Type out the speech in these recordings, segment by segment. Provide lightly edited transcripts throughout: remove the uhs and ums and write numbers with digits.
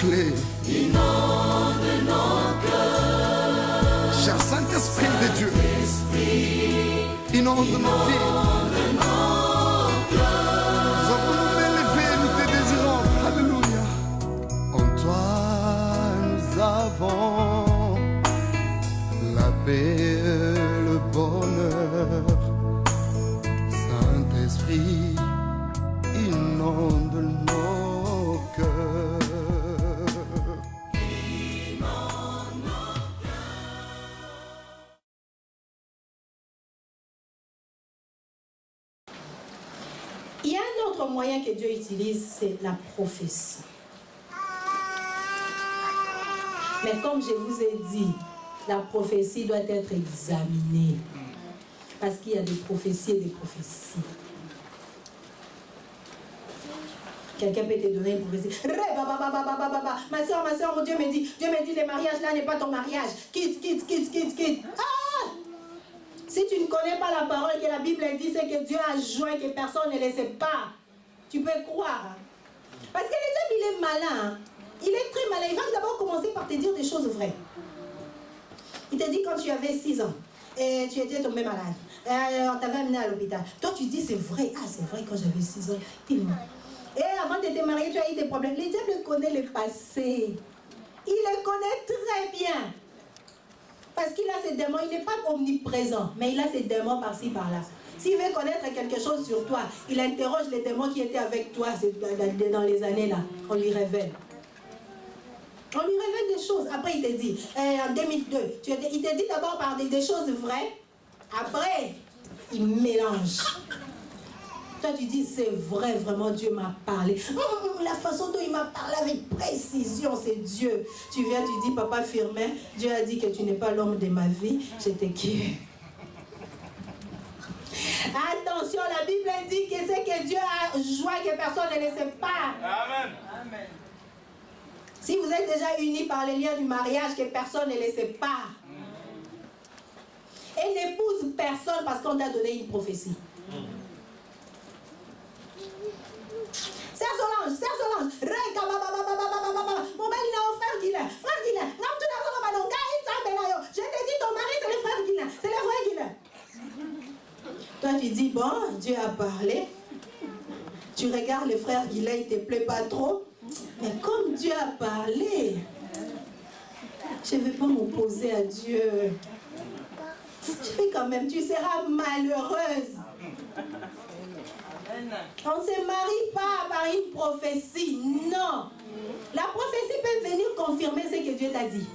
clés. Inonde nos cœurs. Cher Saint-Esprit de Dieu, inonde nos vies. Nous avons nous élever, nous te désirons. Alléluia. En toi nous avons la paix, le bonheur. Saint-Esprit, inonde nos cœurs. Il y a un autre moyen que Dieu utilise, c'est la prophétie. Mais comme je vous ai dit, la prophétie doit être examinée. Parce qu'il y a des prophéties et des prophéties. Quelqu'un peut te donner une prophétie. Ma soeur, Dieu me dit, le mariage là n'est pas ton mariage. Quitte. Ah! Si tu ne connais pas la parole que la Bible dit, c'est que Dieu a joint que personne ne le sait pas. Tu peux croire. Parce que le diable, il est malin. Il est très malin. Il va d'abord commencer par te dire des choses vraies. Il te dit quand tu avais 6 ans, et tu étais tombé malade. On t'avait amené à l'hôpital. Toi, tu dis c'est vrai. Ah, c'est vrai quand j'avais 6 ans, effectivement. Et avant de te marier, tu as eu des problèmes. Le diable connaît le passé. Il le connaît très bien. Parce qu'il a ses démons, il n'est pas omniprésent, mais il a ses démons par-ci, par-là. S'il veut connaître quelque chose sur toi, il interroge les démons qui étaient avec toi dans les années là. On lui révèle. On lui révèle des choses. Après, il te dit, en 2002, il te dit d'abord par des choses vraies. Après, il mélange. Toi, tu dis, c'est vrai, vraiment, Dieu m'a parlé. La façon dont il m'a parlé avec précision, c'est Dieu. Tu viens, tu dis, papa Firmin, Dieu a dit que tu n'es pas l'homme de ma vie. J'étais qui? Attention, la Bible dit que c'est que Dieu a joint que personne ne le sait pas. Amen. Amen. Si vous êtes déjà unis par les liens du mariage, que personne ne le sait pas. Et n'épouse personne parce qu'on t'a donné une prophétie. Sœur Solange, mon mari n'a pas frère Guilain. Je te dis, ton mari c'est le frère Guilain, c'est le vrai Guilain. Toi tu dis, bon, Dieu a parlé. Tu regardes le frère Guilain, il ne te plaît pas trop. Mais comme Dieu a parlé, je ne vais pas m'opposer à Dieu. Je vais quand même, tu seras malheureuse. On ne se marie pas par une prophétie, non. La prophétie peut venir confirmer ce que Dieu t'a dit.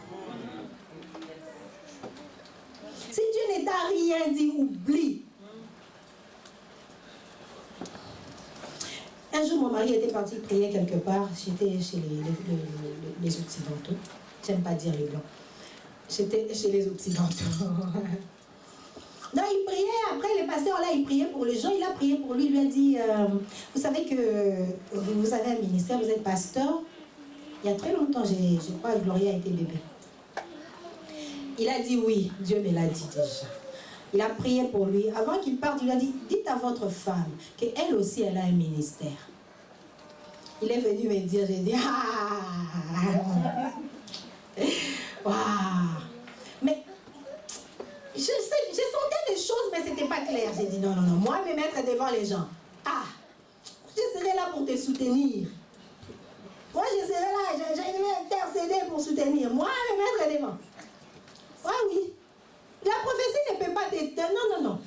Si Dieu ne t'a rien dit, oublie. Un jour, mon mari était parti prier quelque part. J'étais chez les Occidentaux. J'aime pas dire les Blancs. J'étais chez les Occidentaux. Non, il priait, après le pasteur là, il priait pour les gens, il a prié pour lui, il lui a dit, vous savez que vous avez un ministère, vous êtes pasteur. Il y a très longtemps, je crois que Gloria était bébé. Il a dit oui, Dieu me l'a dit déjà. Il a prié pour lui. Avant qu'il parte, il lui a dit, dites à votre femme qu'elle aussi, elle a un ministère. Il est venu me dire, j'ai dit, waouh. Mais je sentais des choses, mais ce n'était pas clair. J'ai dit, non, moi, me mettre devant les gens. Ah, je serai là pour te soutenir. Moi, je serai là, je vais intercéder pour soutenir. Moi, me mettre devant. Ah oui. La prophétie ne peut pas t'éteindre. Non.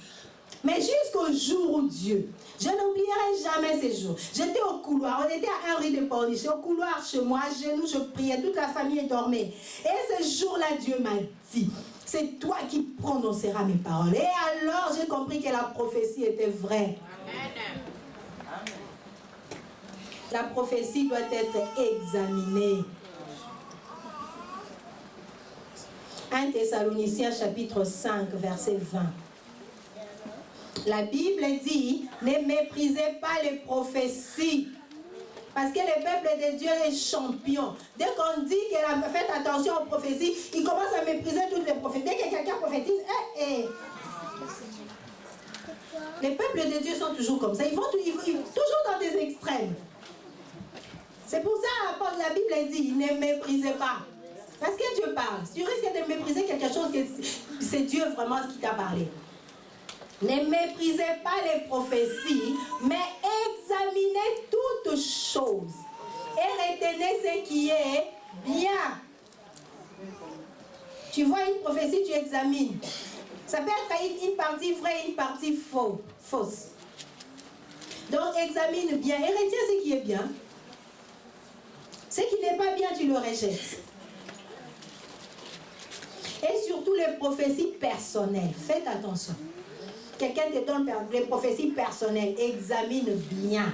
Mais jusqu'au jour où Dieu, je n'oublierai jamais ces jours. J'étais au couloir, on était à un rue de Porniche, au couloir chez moi, à genoux, je priais, toute la famille dormait. Et ce jour-là, Dieu m'a dit, c'est toi qui prononceras mes paroles. Et alors, j'ai compris que la prophétie était vraie. Amen. La prophétie doit être examinée. 1 Thessaloniciens chapitre 5, verset 20. La Bible dit, ne méprisez pas les prophéties. Parce que le peuple de Dieu est champion. Dès qu'on dit que faites attention aux prophéties, il commence à mépriser toutes les prophéties. Dès que quelqu'un prophétise, Les peuples de Dieu sont toujours comme ça. Ils vont toujours dans des extrêmes. C'est pour ça que la Bible dit, ne méprisez pas. Parce que Dieu parle. Tu risques de mépriser quelque chose que c'est Dieu vraiment qui t'a parlé. Ne méprisez pas les prophéties, mais examinez toutes choses. Et retenez ce qui est bien. Tu vois une prophétie, tu examines. Ça peut être une partie vraie, une partie fausse. Donc examine bien et retiens ce qui est bien. Ce qui n'est pas bien, tu le rejettes. Et surtout les prophéties personnelles. Faites attention. Quelqu'un te donne les prophéties personnelles. Examine bien.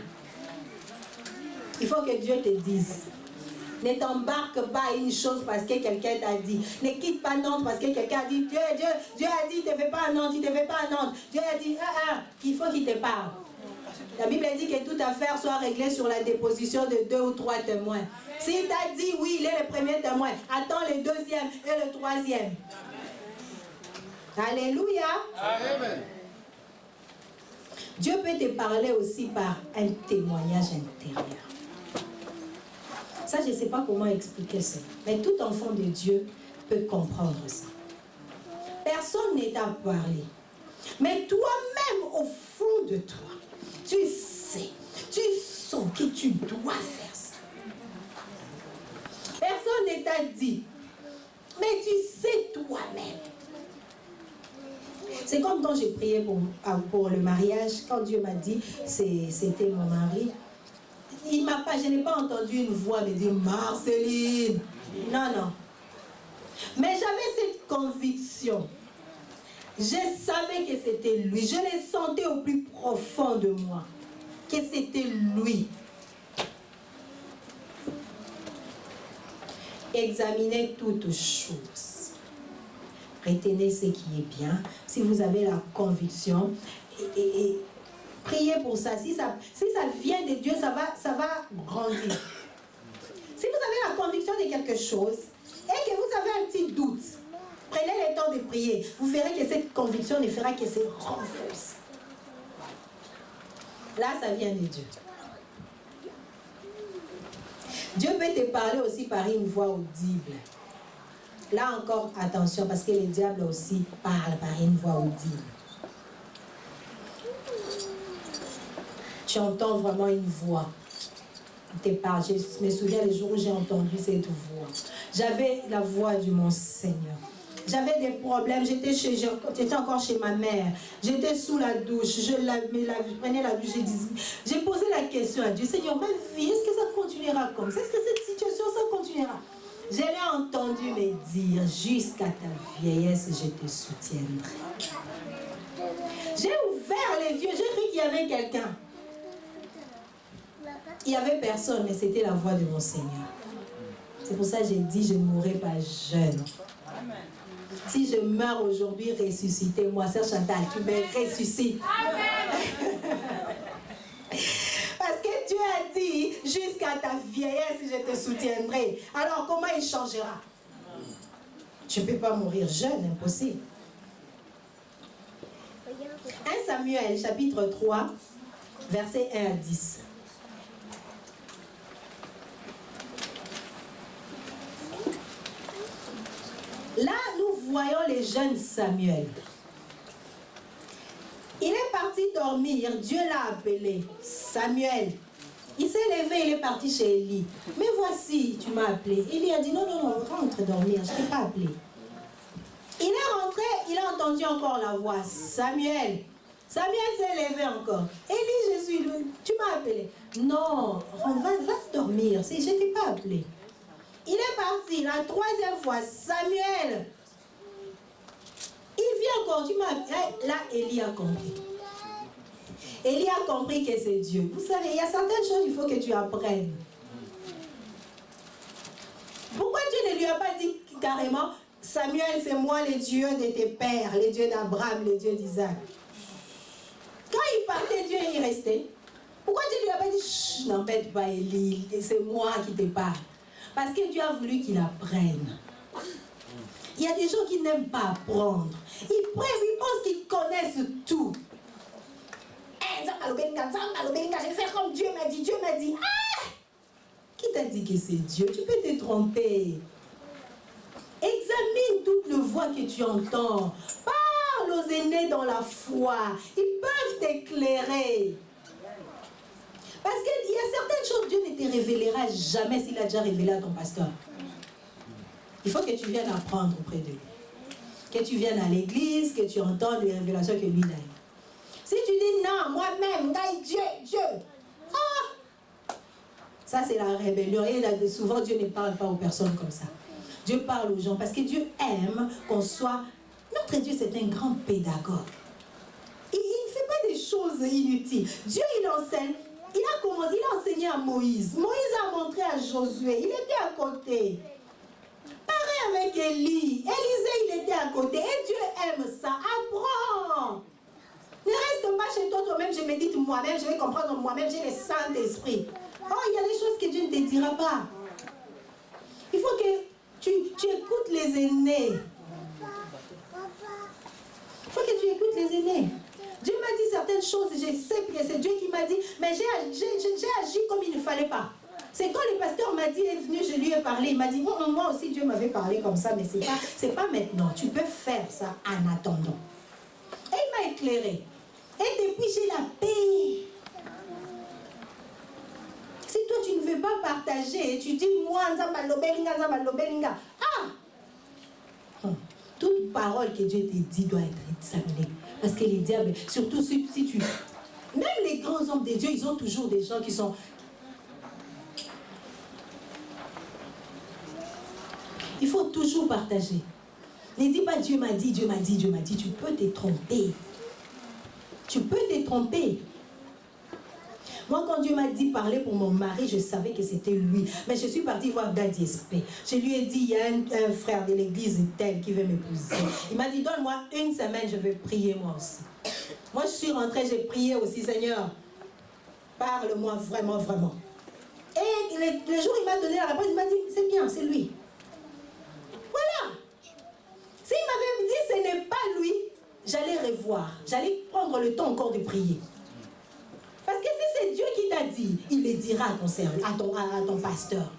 Il faut que Dieu te dise. Ne t'embarque pas à une chose parce que quelqu'un t'a dit. Ne quitte pas Nantes parce que quelqu'un a dit. Dieu a dit, ne te fais pas à Nantes, il ne te fait pas à Nantes. Dieu a dit, il faut qu'il te parle. La Bible dit que toute affaire soit réglée sur la déposition de 2 ou 3 témoins. S'il t'a dit oui, il est le premier témoin, attends le deuxième et le troisième. Alléluia. Amen. Dieu peut te parler aussi par un témoignage intérieur. Ça, je ne sais pas comment expliquer ça. Mais tout enfant de Dieu peut comprendre ça. Personne ne t'a parlé. Mais toi-même, au fond de toi, tu sais, tu sens que tu dois faire ça. Personne ne t'a dit. Mais tu sais toi-même. C'est comme quand j'ai prié pour le mariage, quand Dieu m'a dit, c'était mon mari. Je n'ai pas entendu une voix me dire Marceline. Non. Mais j'avais cette conviction. Je savais que c'était lui. Je le sentais au plus profond de moi. Que c'était lui. Examinez toutes choses. Retenez ce qui est bien. Si vous avez la conviction et priez pour ça. Si ça vient de Dieu, ça va grandir. Si vous avez la conviction de quelque chose et que vous avez un petit doute, prenez le temps de prier. Vous verrez que cette conviction ne fera que se renforcer. Là, ça vient de Dieu. Dieu peut te parler aussi par une voix audible. Là encore, attention, parce que le diable aussi parle par une voix audible. Tu entends vraiment une voix qui te parle. Je me souviens des jours où j'ai entendu cette voix. J'avais la voix du mon Seigneur. J'avais des problèmes. J'étais encore chez ma mère. J'étais sous la douche. Je prenais la douche. J'ai posé la question à Dieu. Seigneur, ma vie, est-ce que ça continuera comme ça? Est-ce que cette situation, ça continuera? Je l'ai entendu me dire, jusqu'à ta vieillesse, je te soutiendrai. J'ai ouvert les yeux. J'ai cru qu'il y avait quelqu'un. Il n'y avait personne, mais c'était la voix de mon Seigneur. C'est pour ça que j'ai dit, je ne mourrai pas jeune. Amen. Si je meurs aujourd'hui, ressuscitez-moi. Sœur Chantal, tu me ressuscites. Parce que Dieu a dit, jusqu'à ta vieillesse, je te soutiendrai. Alors, comment il changera? Tu ne peux pas mourir jeune, impossible. 1 Samuel, chapitre 3, versets 1 à 10. Là, nous voyons le jeune Samuel. Il est parti dormir. Dieu l'a appelé. Samuel. Il s'est levé, il est parti chez Élie. Mais voici, tu m'as appelé. Élie a dit, non, rentre dormir, je ne t'ai pas appelé. Il est rentré, il a entendu encore la voix. Samuel. Samuel s'est levé encore. Élie, tu m'as appelé. Non, va dormir, je ne t'ai pas appelé. Il est parti la troisième fois. Samuel. Il vient encore. Tu m'as... Là, Élie a compris. Élie a compris que c'est Dieu. Vous savez, il y a certaines choses qu'il faut que tu apprennes. Pourquoi Dieu ne lui a pas dit carrément, Samuel, c'est moi le Dieu de tes pères, le Dieu d'Abraham, le Dieu d'Isaac. Quand il partait, Dieu y restait. Pourquoi Dieu ne lui a pas dit, n'embête pas Élie, c'est moi qui te parle. Parce que Dieu a voulu qu'il apprenne. Il y a des gens qui n'aiment pas apprendre. Ils pensent qu'ils connaissent tout. Je vais faire comme Dieu m'a dit. Dieu m'a dit. Ah! Qui dit que c'est Dieu. Tu peux te tromper. Examine toutes les voix que tu entends. Parle aux aînés dans la foi. Ils peuvent t'éclairer. Parce qu'il y a certaines choses, Dieu ne te révélera jamais s'il a déjà révélé à ton pasteur. Il faut que tu viennes apprendre auprès de lui. Que tu viennes à l'église, que tu entendes les révélations que lui donne. Si tu dis non, moi-même, Dieu. Ah! Ça, c'est la rébellion. Et souvent, Dieu ne parle pas aux personnes comme ça. Dieu parle aux gens parce que Dieu aime qu'on soit... Notre Dieu, c'est un grand pédagogue. Il ne fait pas des choses inutiles. Dieu, il enseigne. Il a enseigné à Moïse. Moïse a montré à Josué. Il était à côté. Pareil avec Élie. Élisée, il était à côté. Et Dieu aime ça. Apprends. Ne reste pas chez toi toi-même. Je médite moi-même. Je vais comprendre moi-même. J'ai le Saint-Esprit. Oh, il y a des choses que Dieu ne te dira pas. Il faut que tu écoutes les aînés. Il faut que tu écoutes les aînés. Dieu m'a dit certaines choses, je sais que c'est Dieu qui m'a dit, mais j'ai agi comme il ne fallait pas. C'est quand le pasteur m'a dit, est venu, je lui ai parlé, il m'a dit, moi aussi Dieu m'avait parlé comme ça, mais c'est pas maintenant. Tu peux faire ça en attendant. Et il m'a éclairé. Et depuis, j'ai la paix. Si toi, tu ne veux pas partager, tu dis, moi, toute parole que Dieu te dit doit être examinée. Parce que les diables, surtout si tu... Même les grands hommes de Dieu, ils ont toujours des gens qui sont... Il faut toujours partager. Ne dis pas Dieu m'a dit, Dieu m'a dit, Dieu m'a dit. Tu peux te tromper. Tu peux te tromper. Moi, quand Dieu m'a dit parler pour mon mari, je savais que c'était lui. Mais je suis partie voir Daddy Espé. Je lui ai dit, il y a un frère de l'église tel qui veut m'épouser. Il m'a dit, donne-moi une semaine, je vais prier moi aussi. Moi, je suis rentrée, j'ai prié aussi, Seigneur. Parle-moi vraiment, vraiment. Et le jour où il m'a donné la réponse, il m'a dit, c'est bien, c'est lui. Voilà. S'il m'avait dit, ce n'est pas lui, j'allais revoir. J'allais prendre le temps encore de prier. Parce que si c'est Dieu qui t'a dit, il le dira à ton pasteur.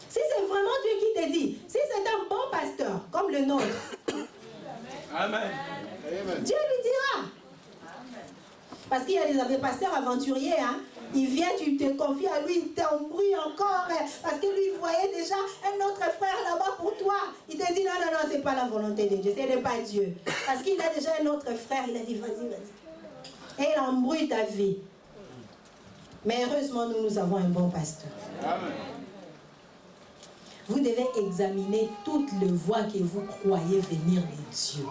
Si c'est vraiment Dieu qui t'a dit, si c'est un bon pasteur, comme le nôtre, Amen. Dieu lui dira. Parce qu'il y a des pasteurs aventuriers, hein. Il vient, tu te confies à lui, il t'embrouille encore. Parce que lui, il voyait déjà un autre frère là-bas pour toi. Il te dit, non, c'est pas la volonté de Dieu, ce n'est pas Dieu. Parce qu'il a déjà un autre frère, il a dit, vas-y. Et il embrouille ta vie. Mais heureusement, nous avons un bon pasteur. Amen. Vous devez examiner toutes les voies que vous croyez venir de Dieu.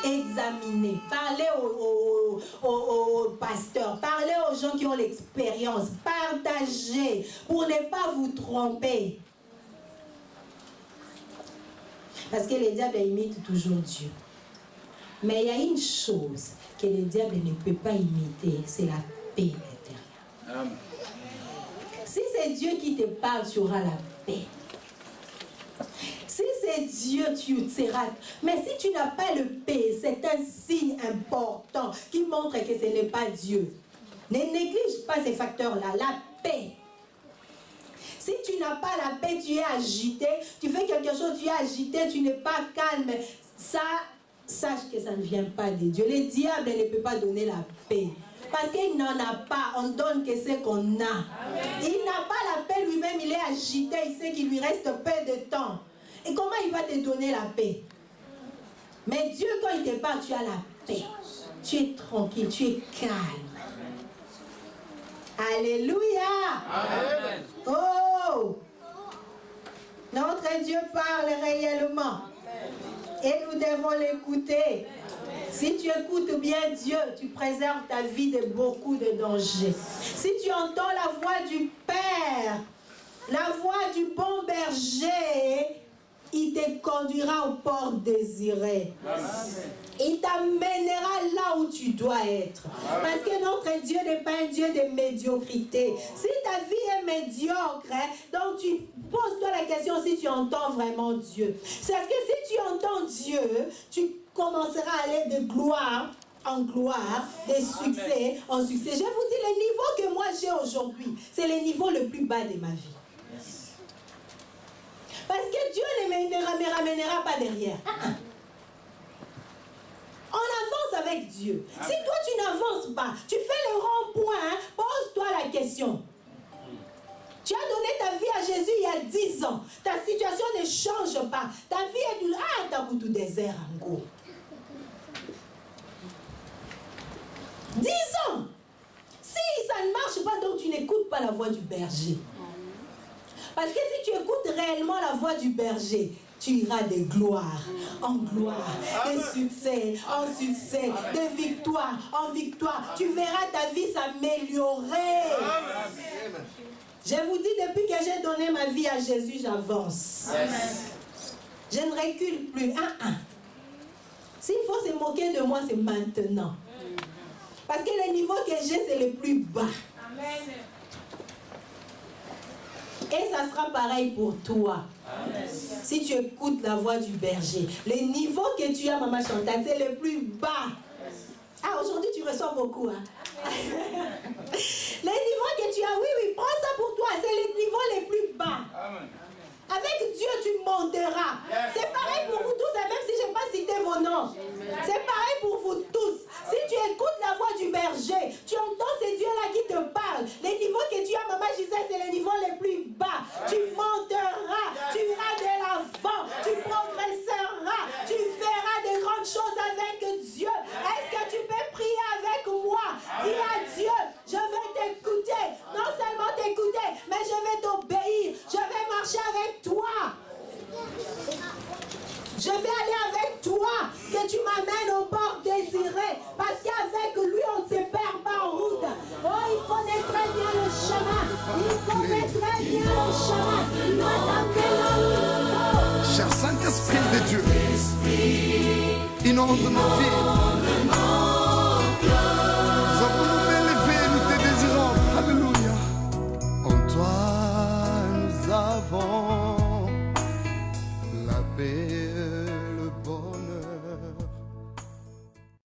Examinez. Parlez aux pasteurs. Parlez aux gens qui ont l'expérience. Partagez pour ne pas vous tromper. Parce que les diables imitent toujours Dieu. Mais il y a une chose que le diable ne peut pas imiter, c'est la paix intérieure. Amen. Si c'est Dieu qui te parle, tu auras la paix. Si c'est Dieu, tu seras... Mais si tu n'as pas le paix, c'est un signe important qui montre que ce n'est pas Dieu. Ne néglige pas ces facteurs-là, la paix. Si tu n'as pas la paix, tu es agité, tu fais quelque chose, tu es agité, tu n'es pas calme. Ça, sache que ça ne vient pas de Dieu. Le diable ne peut pas donner la paix. Parce qu'il n'en a pas, on donne que ce qu'on a. Amen. Il n'a pas la paix lui-même, il est agité, il sait qu'il lui reste peu de temps. Et comment il va te donner la paix? Mais Dieu, quand il te parle, tu as la paix. Tu es tranquille, tu es calme. Alléluia. Amen. Oh! Notre Dieu parle réellement. Et nous devons l'écouter. Si tu écoutes bien Dieu, tu préserves ta vie de beaucoup de dangers. Si tu entends la voix du Père, la voix du bon berger, il te conduira au port désiré. Il t'amènera là où tu dois être. Parce que notre Dieu n'est pas un Dieu de médiocrité. Si ta vie est médiocre, donc tu poses-toi la question si tu entends vraiment Dieu. C'est parce que si tu entends Dieu, tu commenceras à aller de gloire en gloire, de succès en succès. Je vous dis, le niveau que moi j'ai aujourd'hui, c'est le niveau le plus bas de ma vie. Parce que Dieu ne ramènera pas derrière. On avance avec Dieu. Si toi tu n'avances pas, tu fais le rond-point, pose-toi la question. Tu as donné ta vie à Jésus il y a 10 ans. Ta situation ne change pas. Ta vie est du... Ah, t'as tout désert en gros. 10 ans. Si ça ne marche pas, donc tu n'écoutes pas la voix du berger. Parce que si tu écoutes réellement la voix du berger, tu iras de gloire en gloire, de succès en succès, de victoire en victoire. Tu verras ta vie s'améliorer. Je vous dis, depuis que j'ai donné ma vie à Jésus, j'avance. Je ne recule plus. S'il faut se moquer de moi, c'est maintenant. Parce que le niveau que j'ai, c'est le plus bas. Amen. Et ça sera pareil pour toi. Amen. Si tu écoutes la voix du berger, le niveau que tu as, Maman Chantal, c'est le plus bas. Ah, aujourd'hui, tu reçois beaucoup. Hein? Les niveaux que tu as, oui, prends ça pour toi. C'est les niveaux les plus bas. Amen. Avec Dieu, tu monteras. C'est pareil pour vous tous, et même si je n'ai pas cité vos noms. C'est pareil pour vous tous. Si tu écoutes la voix du berger, tu entends ces dieux-là qui te parlent. Les niveaux que tu as, Maman Gisèle, c'est les niveaux les plus bas. Tu monteras, tu iras de l'avant, tu progresseras, tu feras de grandes choses avec Dieu. Est-ce que tu peux prier avec moi? Dis à Dieu, je vais t'écouter. Non seulement t'écouter, mais je vais t'obéir. Je vais marcher avec toi. Je vais aller avec toi, que tu m'amènes au port désiré. Parce qu'avec lui, on ne se perd pas en route. Oh, il connaît très bien le chemin. Il connaît très bien le chemin. Il va t'amener là où il faut. Cher Saint-Esprit de Dieu, inonde nos vies. Nous avons nous élevé, nous te désirons. Alléluia. En toi, nous avons la paix.